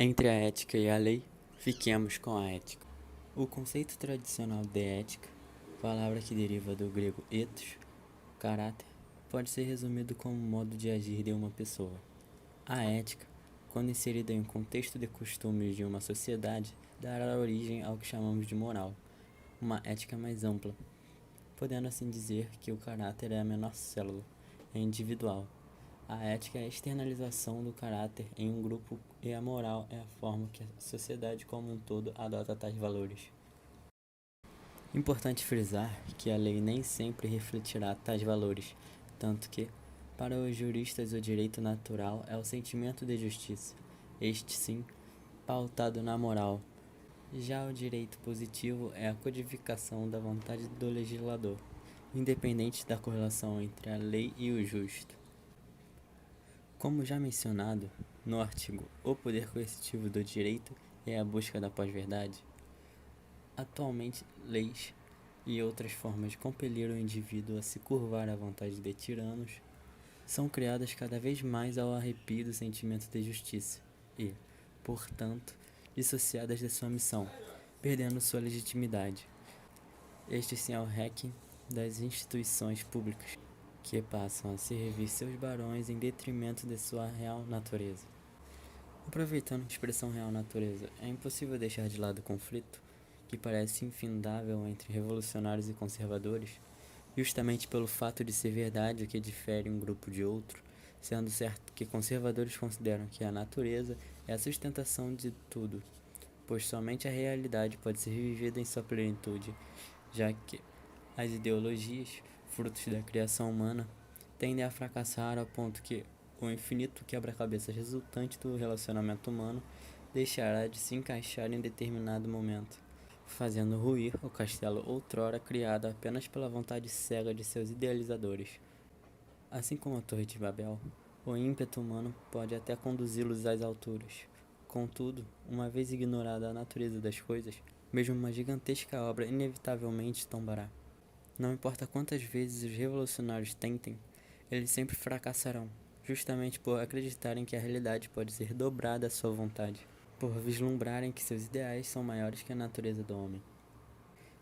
Entre a ética e a lei, fiquemos com a ética. O conceito tradicional de ética, palavra que deriva do grego ethos, caráter, pode ser resumido como o modo de agir de uma pessoa. A ética, quando inserida em um contexto de costumes de uma sociedade, dará origem ao que chamamos de moral, uma ética mais ampla, podendo assim dizer que o caráter é a menor célula, é individual. A ética é a externalização do caráter em um grupo e a moral é a forma que a sociedade como um todo adota tais valores. Importante frisar que a lei nem sempre refletirá tais valores, tanto que, para os juristas, o direito natural é o sentimento de justiça, este sim, pautado na moral. Já o direito positivo é a codificação da vontade do legislador, independente da correlação entre a lei e o justo. Como já mencionado no artigo O Poder Coercitivo do Direito é a busca da pós-verdade, atualmente leis e outras formas de compelir o indivíduo a se curvar à vontade de tiranos são criadas cada vez mais ao arrepio do sentimento de justiça e, portanto, dissociadas de sua missão, perdendo sua legitimidade. Este sim é o hacking das instituições públicas, que passam a servir seus barões em detrimento de sua real natureza. Aproveitando a expressão real natureza, é impossível deixar de lado o conflito, que parece infindável entre revolucionários e conservadores, justamente pelo fato de ser verdade o que difere um grupo de outro, sendo certo que conservadores consideram que a natureza é a sustentação de tudo, pois somente a realidade pode ser vivida em sua plenitude, já que as ideologias, frutos da criação humana, tendem a fracassar ao ponto que o infinito quebra-cabeças resultante do relacionamento humano deixará de se encaixar em determinado momento, fazendo ruir o castelo outrora criado apenas pela vontade cega de seus idealizadores. Assim como a Torre de Babel, o ímpeto humano pode até conduzi-los às alturas. Contudo, uma vez ignorada a natureza das coisas, mesmo uma gigantesca obra inevitavelmente tombará. Não importa quantas vezes os revolucionários tentem, eles sempre fracassarão, justamente por acreditarem que a realidade pode ser dobrada à sua vontade, por vislumbrarem que seus ideais são maiores que a natureza do homem.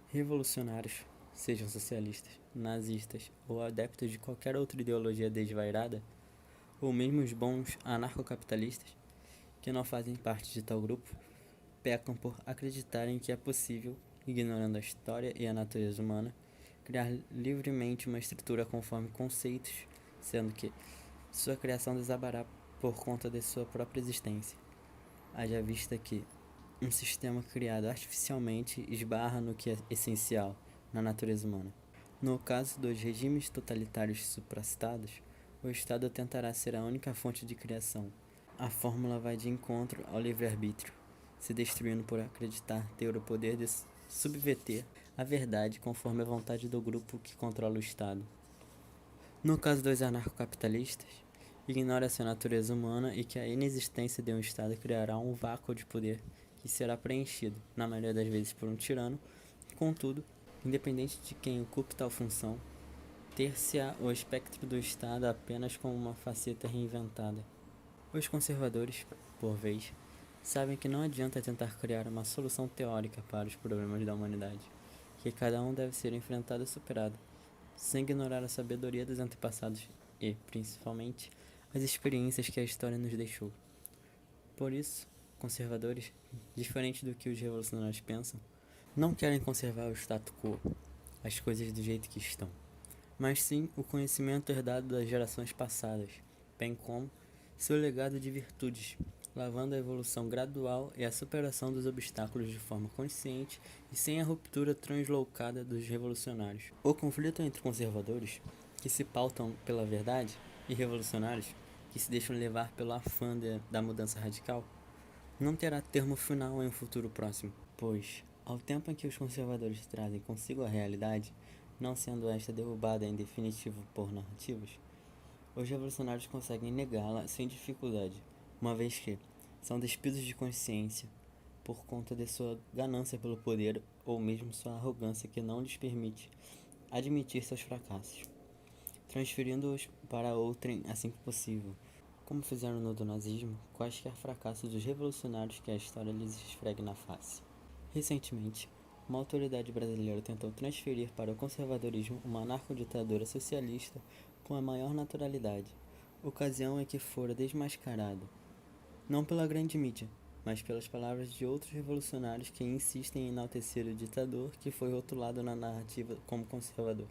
Revolucionários, sejam socialistas, nazistas ou adeptos de qualquer outra ideologia desvairada, ou mesmo os bons anarcocapitalistas, que não fazem parte de tal grupo, pecam por acreditarem que é possível, ignorando a história e a natureza humana, criar livremente uma estrutura conforme conceitos, sendo que sua criação desabará por conta de sua própria existência. Haja vista que um sistema criado artificialmente esbarra no que é essencial na natureza humana. No caso dos regimes totalitários supracitados, o Estado tentará ser a única fonte de criação. A fórmula vai de encontro ao livre-arbítrio, se destruindo por acreditar ter o poder de subverter a verdade conforme a vontade do grupo que controla o Estado. No caso dos anarcocapitalistas, ignora-se a natureza humana e que a inexistência de um Estado criará um vácuo de poder que será preenchido, na maioria das vezes, por um tirano. Contudo, independente de quem ocupe tal função, ter-se-á o espectro do Estado apenas como uma faceta reinventada. Os conservadores, por vez, sabem que não adianta tentar criar uma solução teórica para os problemas da humanidade, que cada um deve ser enfrentado e superado, sem ignorar a sabedoria dos antepassados e, principalmente, as experiências que a história nos deixou. Por isso, conservadores, diferente do que os revolucionários pensam, não querem conservar o status quo, as coisas do jeito que estão, mas sim o conhecimento herdado das gerações passadas, bem como seu legado de virtudes, lavando a evolução gradual e a superação dos obstáculos de forma consciente e sem a ruptura translocada dos revolucionários. O conflito entre conservadores, que se pautam pela verdade, e revolucionários, que se deixam levar pelo afã da mudança radical, não terá termo final em um futuro próximo, pois, ao tempo em que os conservadores trazem consigo a realidade, não sendo esta derrubada em definitivo por narrativas, os revolucionários conseguem negá-la sem dificuldade, uma vez que são despidos de consciência por conta de sua ganância pelo poder ou mesmo sua arrogância que não lhes permite admitir seus fracassos, transferindo-os para outrem assim que possível, como fizeram no do nazismo, quaisquer fracassos dos revolucionários que a história lhes esfregue na face. Recentemente, uma autoridade brasileira tentou transferir para o conservadorismo uma narco-ditadura socialista com a maior naturalidade, ocasião em que fora desmascarado, não pela grande mídia, mas pelas palavras de outros revolucionários que insistem em enaltecer o ditador que foi rotulado na narrativa como conservador.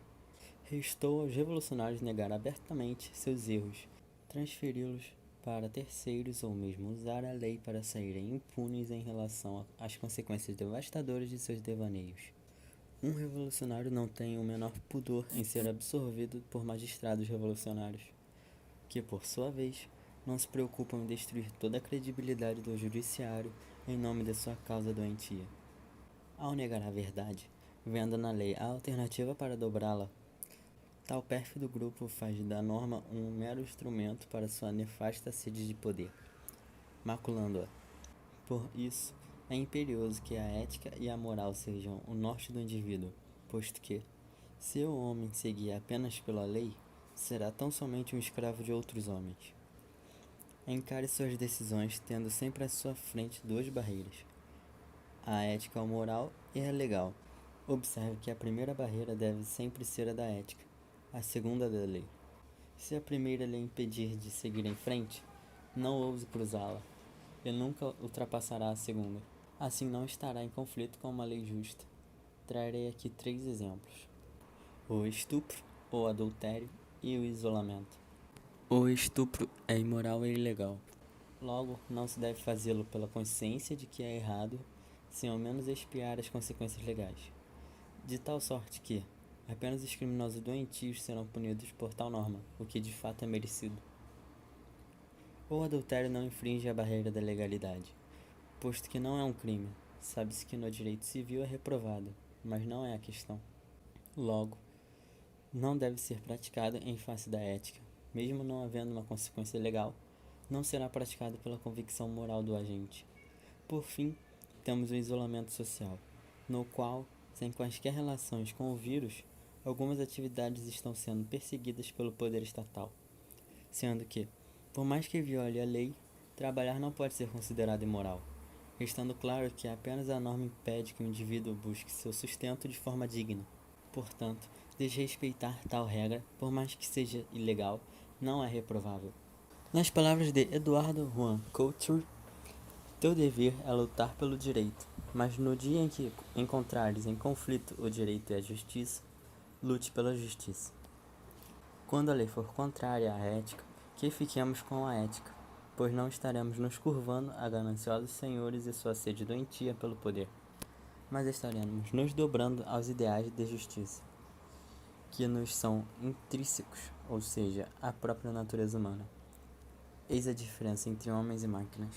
Restou aos revolucionários negar abertamente seus erros, transferi-los para terceiros ou mesmo usar a lei para saírem impunes em relação às consequências devastadoras de seus devaneios. Um revolucionário não tem o menor pudor em ser absorvido por magistrados revolucionários, que, por sua vez, não se preocupam em destruir toda a credibilidade do judiciário em nome de sua causa doentia. Ao negar a verdade, vendo na lei a alternativa para dobrá-la, tal pérfido grupo faz da norma um mero instrumento para sua nefasta sede de poder, maculando-a. Por isso, é imperioso que a ética e a moral sejam o norte do indivíduo, posto que, se o homem seguir apenas pela lei, será tão somente um escravo de outros homens. Encare suas decisões tendo sempre à sua frente duas barreiras, a ética ou moral e a legal. Observe que a primeira barreira deve sempre ser a da ética, a segunda da lei. Se a primeira lhe impedir de seguir em frente, não ouse cruzá-la, e nunca ultrapassará a segunda. Assim não estará em conflito com uma lei justa. Trarei aqui 3 exemplos: o estupro, o adultério e o isolamento. O estupro é imoral e ilegal. Logo, não se deve fazê-lo pela consciência de que é errado, sem ao menos expiar as consequências legais. De tal sorte que, apenas os criminosos doentios serão punidos por tal norma, o que de fato é merecido. O adultério não infringe a barreira da legalidade, posto que não é um crime. Sabe-se que no direito civil é reprovado, mas não é a questão. Logo, não deve ser praticado em face da ética. Mesmo não havendo uma consequência legal, não será praticado pela convicção moral do agente. Por fim, temos o isolamento social, no qual, sem quaisquer relações com o vírus, algumas atividades estão sendo perseguidas pelo poder estatal, sendo que, por mais que viole a lei, trabalhar não pode ser considerado imoral, estando claro que apenas a norma impede que o indivíduo busque seu sustento de forma digna. Portanto, desrespeitar tal regra, por mais que seja ilegal, não é reprovável. Nas palavras de Eduardo Juan Couture, teu dever é lutar pelo direito, mas no dia em que encontrares em conflito o direito e a justiça, lute pela justiça. Quando a lei for contrária à ética, que fiquemos com a ética, pois não estaremos nos curvando a gananciosos senhores e sua sede doentia pelo poder, mas estaremos nos dobrando aos ideais de justiça, que nos são intrínsecos, ou seja, a própria natureza humana. Eis a diferença entre homens e máquinas.